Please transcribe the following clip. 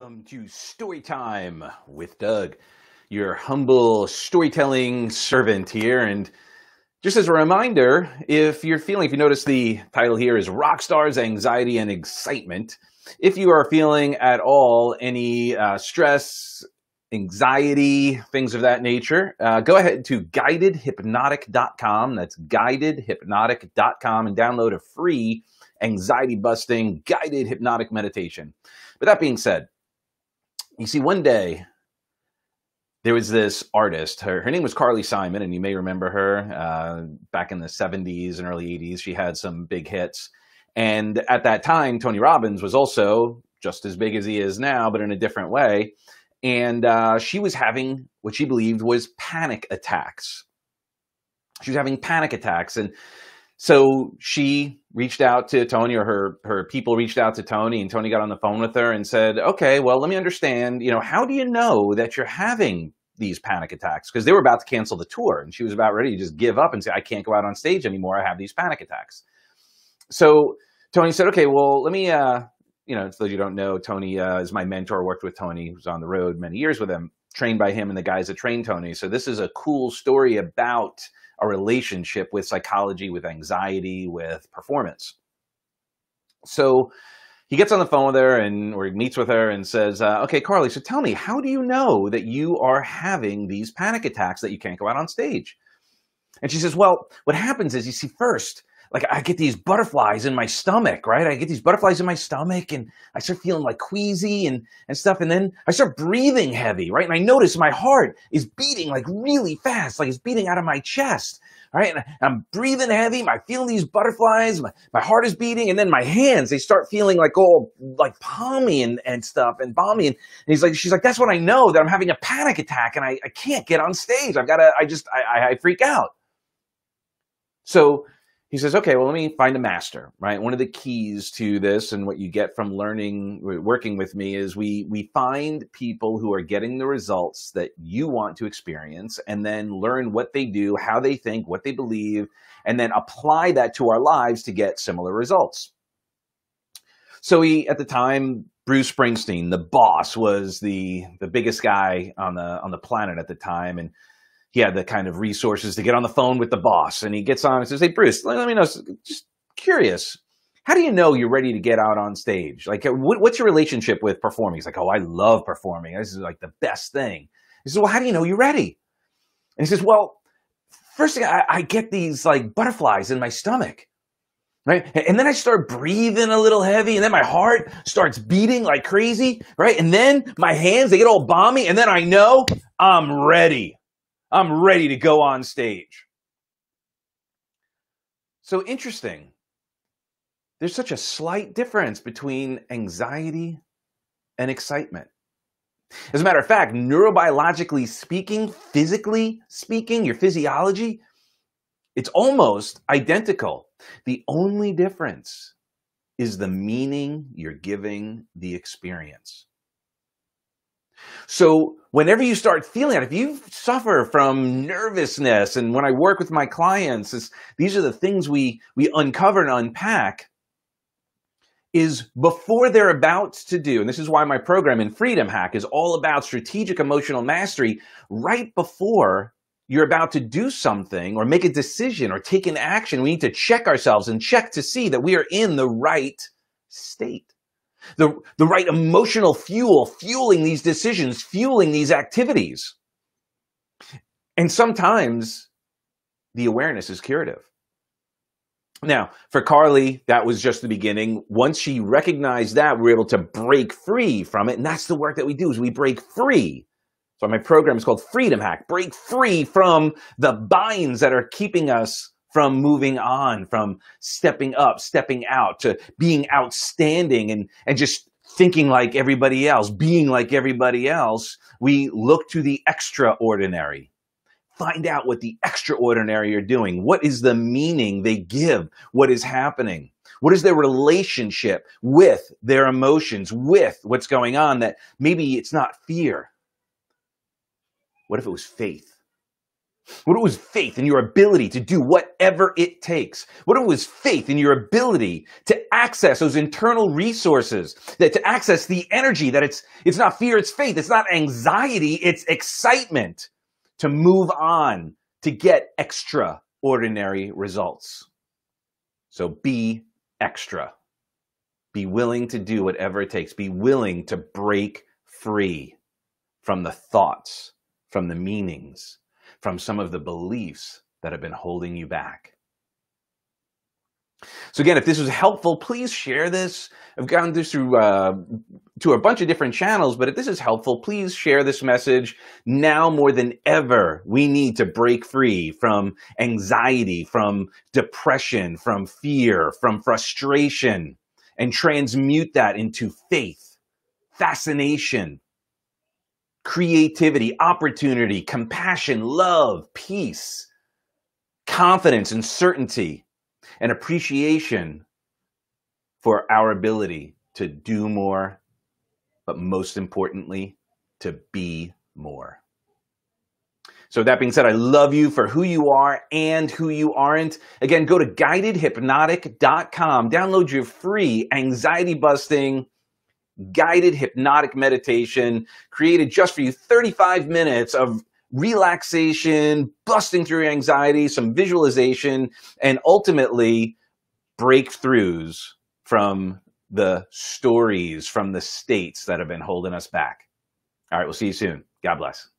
Welcome to Storytime with Doug, your humble storytelling servant here. And just as a reminder, if you notice the title here is Rockstars, Anxiety and Excitement. If you are feeling at all any stress, anxiety, things of that nature, go ahead to guidedhypnotic.com. That's guidedhypnotic.com and download a free anxiety-busting guided hypnotic meditation. With that being said, you see, one day there was this artist. Her name was Carly Simon, and you may remember her back in the 70s and early 80s. She had some big hits. And at that time, Tony Robbins was also just as big as he is now, but in a different way. And she was having what she believed was panic attacks. She was having panic attacks. And so she reached out to Tony, or her people reached out to Tony, and Tony got on the phone with her and said, okay, well, let me understand, how do you know that you're having these panic attacks? Because they were about to cancel the tour, and she was about ready to just give up and say, I can't go out on stage anymore. I have these panic attacks. So Tony said, okay, well, let me, for those you don't know, Tony is my mentor, worked with Tony, was on the road many years with him, trained by him and the guys that trained Tony. So this is a cool story about a relationship with psychology, with anxiety, with performance. So he gets on the phone with her or he meets with her and says, okay, Carly, so tell me, how do you know that you are having these panic attacks that you can't go out on stage? And she says, well, what happens is, you see, first, like I get these butterflies in my stomach, right? I get these butterflies in my stomach and I start feeling like queasy and stuff. And then I start breathing heavy, right? And I notice my heart is beating like really fast, like it's beating out of my chest, right? And I'm breathing heavy. I'm feeling these butterflies. My heart is beating. And then my hands, they start feeling like all like palmy and stuff and balmy. And she's like, that's when I know that I'm having a panic attack and I can't get on stage. I freak out. So he says, okay, well, let me find a master, right? One of the keys to this and what you get from working with me is we find people who are getting the results that you want to experience and then learn what they do, how they think, what they believe, and then apply that to our lives to get similar results. So at the time, Bruce Springsteen, the boss, was the biggest guy on the planet at the time. And he had the kind of resources to get on the phone with the boss. And he gets on and says, hey, Bruce, let me know, just curious, how do you know you're ready to get out on stage? Like, what's your relationship with performing? He's like, oh, I love performing. This is like the best thing. He says, well, how do you know you're ready? And he says, well, first thing, I get these like butterflies in my stomach, right? And then I start breathing a little heavy, and then my heart starts beating like crazy, right? And then my hands, they get all balmy, and then I know I'm ready. I'm ready to go on stage. So interesting. There's such a slight difference between anxiety and excitement. As a matter of fact, neurobiologically speaking, physically speaking, your physiology, it's almost identical. The only difference is the meaning you're giving the experience. So whenever you start feeling it, if you suffer from nervousness, and when I work with my clients, these are the things we uncover and unpack, is before they're about to do, and this is why my program in Freedom Hack is all about strategic emotional mastery, right before you're about to do something or make a decision or take an action, we need to check ourselves and check to see that we are in the right state. The right emotional fuel, fueling these decisions, fueling these activities. And sometimes the awareness is curative. Now, for Carly, that was just the beginning. Once she recognized that, we were able to break free from it. And that's the work that we do, is we break free. So my program is called Freedom Hack. Break free from the binds that are keeping us from moving on, from stepping up, stepping out, to being outstanding and just thinking like everybody else, being like everybody else. We look to the extraordinary. Find out what the extraordinary are doing. What is the meaning they give? What is happening? What is their relationship with their emotions, with what's going on, that maybe it's not fear? What if it was faith? What if it was faith in your ability to do whatever it takes? What if it was faith in your ability to access those internal resources, that to access the energy, that it's not fear, it's faith, it's not anxiety, it's excitement to move on, to get extraordinary results. So be extra. Be willing to do whatever it takes. Be willing to break free from the thoughts, from the meanings, from some of the beliefs that have been holding you back. So again, if this was helpful, please share this. I've gotten this through to a bunch of different channels, but if this is helpful, please share this message. Now more than ever, we need to break free from anxiety, from depression, from fear, from frustration, and transmute that into faith, fascination, creativity, opportunity, compassion, love, peace, confidence, and certainty, and appreciation for our ability to do more, but most importantly, to be more. So that being said, I love you for who you are and who you aren't. Again, go to guidedhypnotic.com. Download your free anxiety-busting guided hypnotic meditation created just for you, 35 minutes of relaxation, busting through your anxiety, some visualization, and ultimately breakthroughs from the stories, from the states that have been holding us back. All right, we'll see you soon. God bless.